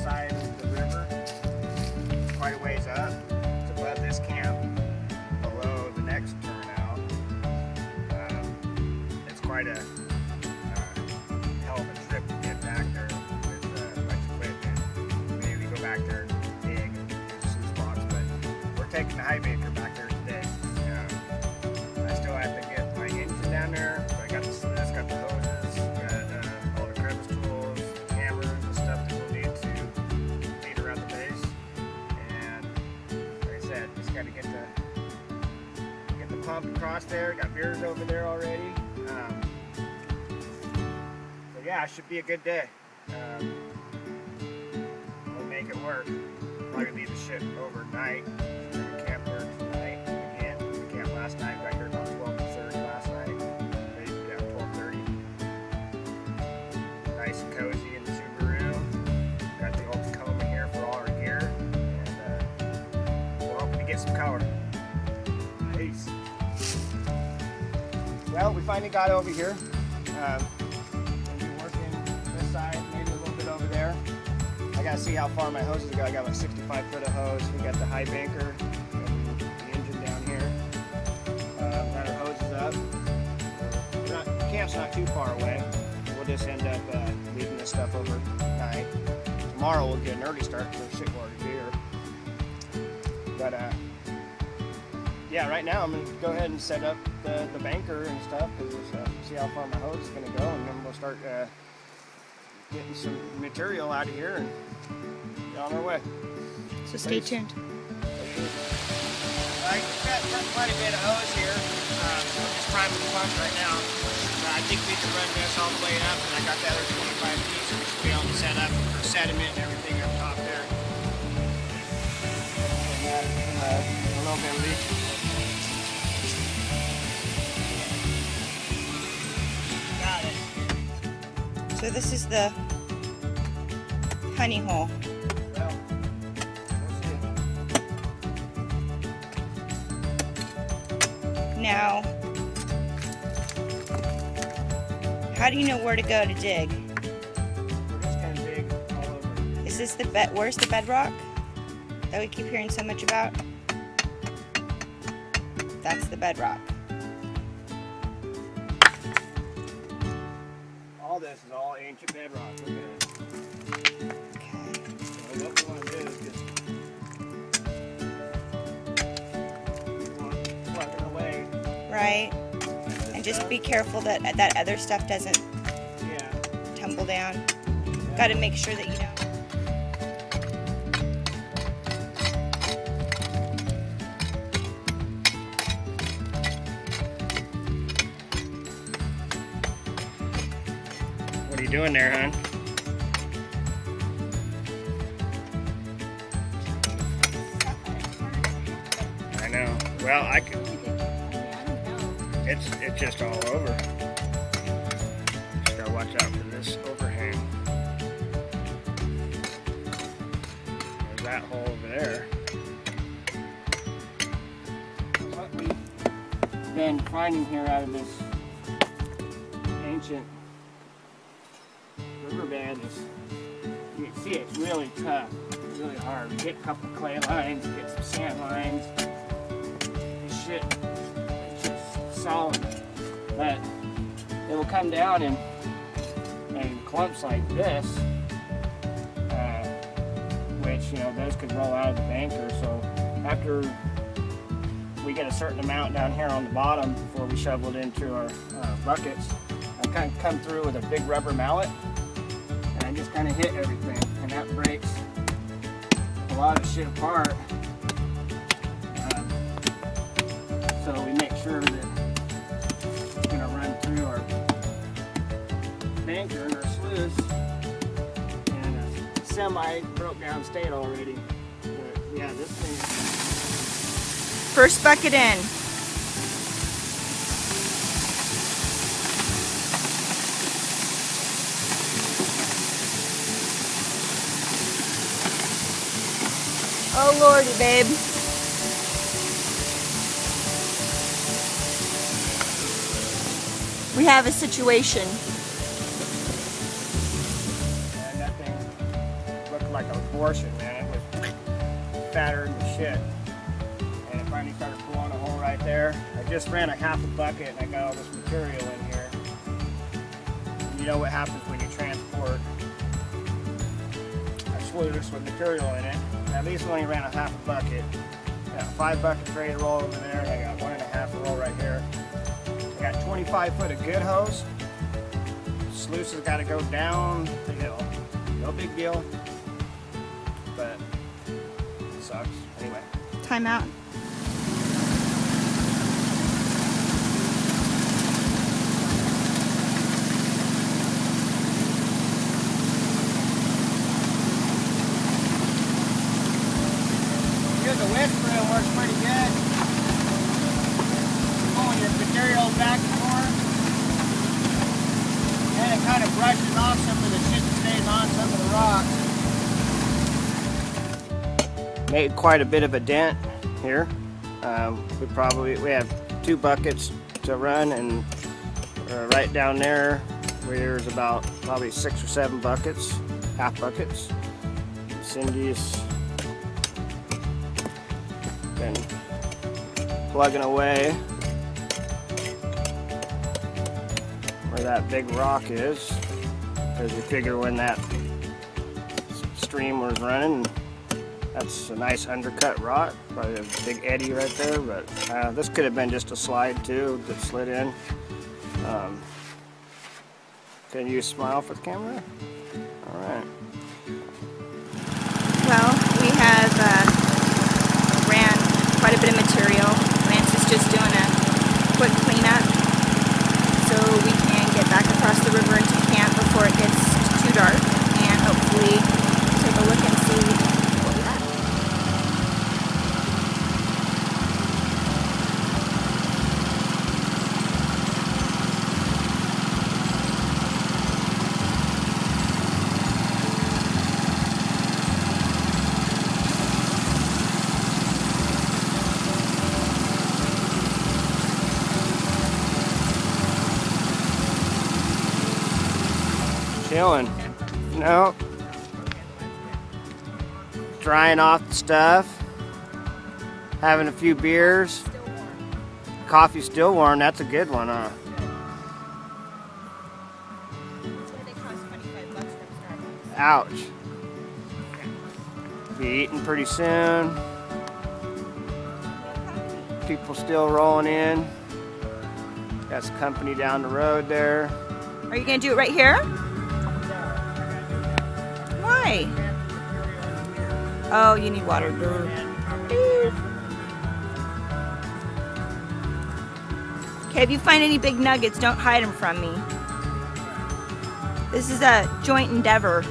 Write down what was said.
side of the river, quite a ways up. It's above this camp, below the next turnout. It's quite a hell of a trip to get back there with much equipment. Maybe go back there and dig and do some spots, but we're taking the high banker back there today. I still have to get my engine down there. I got the sluice, got the hoses, got all the crevice tools, hammers and stuff that we'll need to lead around the base. And like I said, just got to get the pump across there. Got mirrors over there already. So yeah, it should be a good day. We'll make it work. Probably leave the ship overnight. We're gonna camp there tonight again. We camped last night right here about 12:30 last night. Maybe 12:30. Nice and cozy in the Subaru. Got the old Tacoma here for all our gear, and we're hoping to get some color. Nice. Well, we finally got over here. Gonna be working this side, maybe a little bit over there. I gotta see how far my hoses go. I got like 65 foot of hose. We got the high banker and the engine down here. Got our hoses up. The camp's not too far away. We'll just end up leaving this stuff overnight. Tomorrow we'll get an early start for shitwater deer. But yeah, right now I'm gonna go ahead and set up the banker and stuff, because we'll see how far my hose is gonna go, and then we'll start getting some material out of here and get on our way. So stay tuned. I've got quite a bit of hose here. I'm just priming the pump right now. I think we can run this all the way up, and I got the other 25 feet, so we should be able to set up for sediment and everything up top there. And a little bit of leak. Got it. So this is the honey hole. Well, we'll see. Now, how do you know where to go to dig? We're just gonna dig all over. Is this the where's the bedrock that we keep hearing so much about? That's the bedrock. All this is all ancient bedrock. Look at it. Okay. So what we want to do is just plug it away. Right. And just be careful that that other stuff doesn't Yeah. tumble down. Got to make sure that you don't. What are you doing there, hon? I know. Well, I could. It's just all over. Just gotta watch out for this overhang. There's that hole over there. What we've been finding here out of this ancient riverbed is, you can see it's really tough, really hard. We get a couple of clay lines, get some sand lines. This shit is just solid, but it will come down in clumps like this, which, you know, those could roll out of the banker. So after we get a certain amount down here on the bottom before we shovel it into our buckets, I kind of come through with a big rubber mallet and I just kind of hit everything, and that breaks a lot of shit apart. So we make sure that it's going to run through our banker and our sluice in a semi broke down state already. But yeah, this thing. First bucket in. Oh lordy, babe. We have a situation. And that thing looked like a portion, man. It was fatter than shit. And it finally started blowing a hole right there. I just ran a half a bucket and I got all this material in here. And you know what happens when you transport a sluice with material in it. At least only ran a half a bucket. I got 5 buckets ready to roll over there, and I got 1.5 to roll right here. I got 25 foot of good hose. Sluice has got to go down the hill. No big deal, but it sucks. Anyway. Time out. Here's a whisper, it works pretty good. Pulling your material back and forth. And it kind of brushes off some of the shit that stays on some of the rocks. Made quite a bit of a dent here. We have 2 buckets to run, and right down there there's about probably 6 or 7 buckets, half buckets. Cindy's been plugging away where that big rock is, because we figure when that stream was running, that's a nice undercut rock, probably a big eddy right there, but this could have been just a slide too that slid in. Can you smile for the camera? All right. Well, we have ran quite a bit of material. Lance is just doing a quick cleanup so we can get back across the river into camp before it gets too dark, and hopefully take a look and see what we have. Chilling. No. Drying off the stuff. Having a few beers. Coffee's still warm. That's a good one, huh? Ouch. Be eating pretty soon. People still rolling in. Got some company down the road there. Are you going to do it right here? Why? Oh, you need water. Okay, if you find any big nuggets, don't hide them from me. This is a joint endeavor.